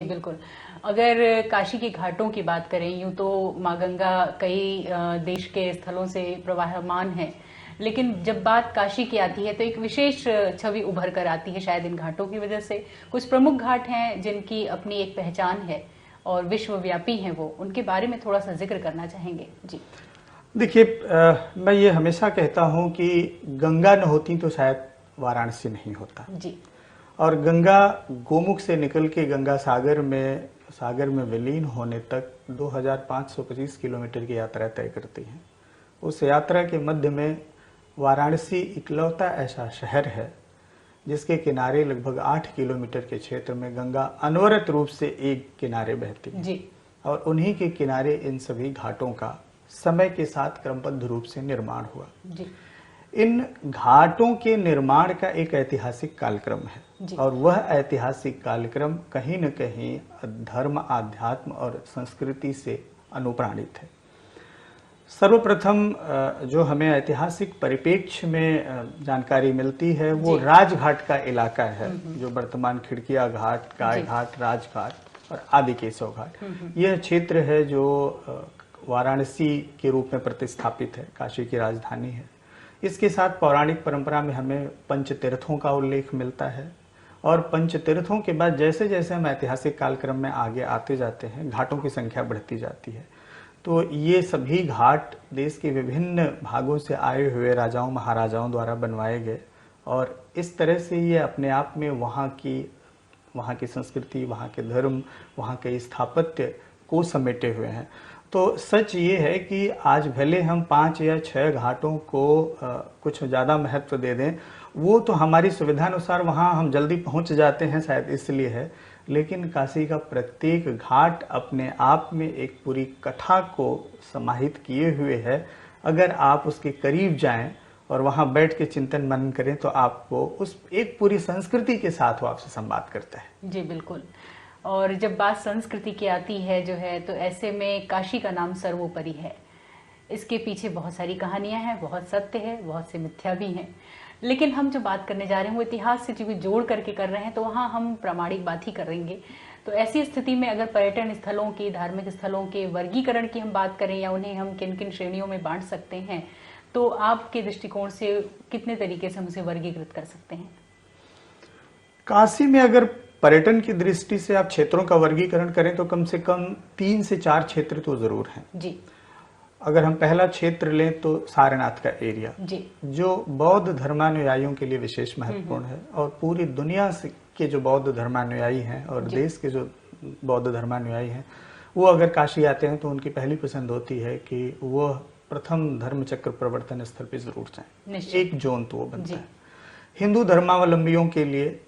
बिल्कुल। अगर काशी के घाटों की बात करें, यूं तो माँ गंगा कई देश के स्थलों से प्रवाहमान है, लेकिन जब बात काशी की आती है तो एक विशेष छवि उभर कर आती है, शायद इन घाटों की वजह से। कुछ प्रमुख घाट हैं जिनकी अपनी एक पहचान है और विश्वव्यापी हैं, वो उनके बारे में थोड़ा सा जिक्र करना चाहेंगे जी। देखिए, मैं ये हमेशा कहता हूँ कि गंगा न होती तो शायद वाराणसी नहीं होता जी। और गंगा गोमुख से निकल के गंगा सागर में विलीन होने तक 2525 किलोमीटर की यात्रा तय करती है। उस यात्रा के मध्य में वाराणसी इकलौता ऐसा शहर है जिसके किनारे लगभग 8 किलोमीटर के क्षेत्र में गंगा अनवरत रूप से एक किनारे बहती है जी। और उन्हीं के किनारे इन सभी घाटों का समय के साथ क्रमबद्ध रूप से निर्माण हुआ। जी। इन घाटों के निर्माण का एक ऐतिहासिक कालक्रम है और वह ऐतिहासिक कालक्रम कहीं न कहीं धर्म, आध्यात्म और संस्कृति से अनुप्राणित है। सर्वप्रथम जो हमें ऐतिहासिक परिप्रेक्ष्य में जानकारी मिलती है वो राजघाट का इलाका है, जो वर्तमान खिड़किया घाट, गाय घाट, राजघाट और आदि केशव घाट। यह क्षेत्र है जो वाराणसी के रूप में प्रतिस्थापित है, काशी की राजधानी है। इसके साथ पौराणिक परंपरा में हमें पंचतीर्थों का उल्लेख मिलता है और पंचतीर्थों के बाद जैसे जैसे हम ऐतिहासिक कालक्रम में आगे आते जाते हैं, घाटों की संख्या बढ़ती जाती है। तो ये सभी घाट देश के विभिन्न भागों से आए हुए राजाओं महाराजाओं द्वारा बनवाए गए और इस तरह से ये अपने आप में वहाँ की संस्कृति, वहाँ के धर्म, वहाँ के स्थापत्य को समेटे हुए हैं। तो सच ये है कि आज भले हम 5 या 6 घाटों को कुछ ज़्यादा महत्व दे दें, वो तो हमारी सुविधानुसार वहाँ हम जल्दी पहुँच जाते हैं, शायद इसलिए है। लेकिन काशी का प्रत्येक घाट अपने आप में एक पूरी कथा को समाहित किए हुए है। अगर आप उसके करीब जाएं और वहाँ बैठ के चिंतन मनन करें तो आपको उस एक पूरी संस्कृति के साथ वो आपसे संवाद करता है। जी बिल्कुल। और जब बात संस्कृति की आती है जो है, तो ऐसे में काशी का नाम सर्वोपरि है। इसके पीछे बहुत सारी कहानियां हैं, बहुत सत्य है, बहुत से मिथ्या भी हैं। लेकिन हम जो बात करने जा रहे हैं वो इतिहास से भी जोड़ करके कर रहे हैं, तो वहाँ हम प्रामाणिक बात ही करेंगे। तो ऐसी स्थिति में अगर पर्यटन स्थलों की, धार्मिक स्थलों के वर्गीकरण की हम बात करें या उन्हें हम किन किन श्रेणियों में बांट सकते हैं, तो आपके दृष्टिकोण से कितने तरीके से हम उसे वर्गीकृत कर सकते हैं? काशी में अगर पर्यटन की दृष्टि से आप क्षेत्रों का वर्गीकरण करें तो कम से कम 3 से 4 क्षेत्र तो जरूर हैं जी। अगर हम पहला क्षेत्र लें तो सारनाथ का एरिया जी, जो बौद्ध धर्मानुयायियों के लिए विशेष महत्वपूर्ण है और पूरी दुनिया के जो बौद्ध धर्मानुयायी हैं और देश के जो बौद्ध धर्मानुयायी हैं, वो अगर काशी आते हैं तो उनकी पहली पसंद होती है कि वह प्रथम धर्मचक्र प्रवर्तन स्थल पे जरूर जाएं। एक जोन तो वो बनता है। हिंदू धर्मावलंबियों के लिए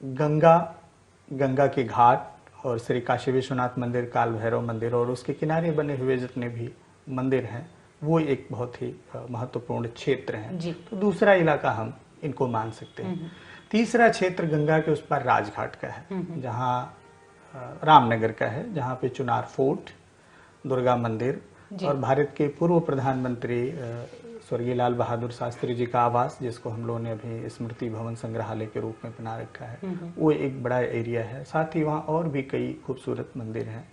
गंगा के घाट और श्री काशी विश्वनाथ मंदिर, काल भैरव मंदिर और उसके किनारे बने हुए जितने भी मंदिर हैं वो एक बहुत ही महत्वपूर्ण क्षेत्र है। तो दूसरा इलाका हम इनको मान सकते हैं। तीसरा क्षेत्र गंगा के उस पार राजघाट का है, जहाँ रामनगर का है, जहाँ पे चुनार फोर्ट, दुर्गा मंदिर और भारत के पूर्व प्रधानमंत्री स्वर्गीय लाल बहादुर शास्त्री जी का आवास, जिसको हम लोगों ने अभी स्मृति भवन संग्रहालय के रूप में बना रखा है, वो एक बड़ा एरिया है। साथ ही वहाँ और भी कई खूबसूरत मंदिर हैं।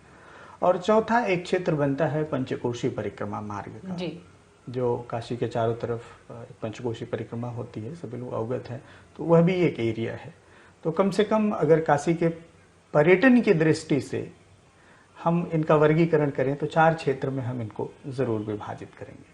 और चौथा एक क्षेत्र बनता है पंचकोशी परिक्रमा मार्ग का, जो काशी के चारों तरफ पंचकोशी परिक्रमा होती है, सभी लोग अवगत हैं। तो वह भी एक एरिया है। तो कम से कम अगर काशी के पर्यटन की दृष्टि से हम इनका वर्गीकरण करें तो 4 क्षेत्र में हम इनको जरूर विभाजित करेंगे।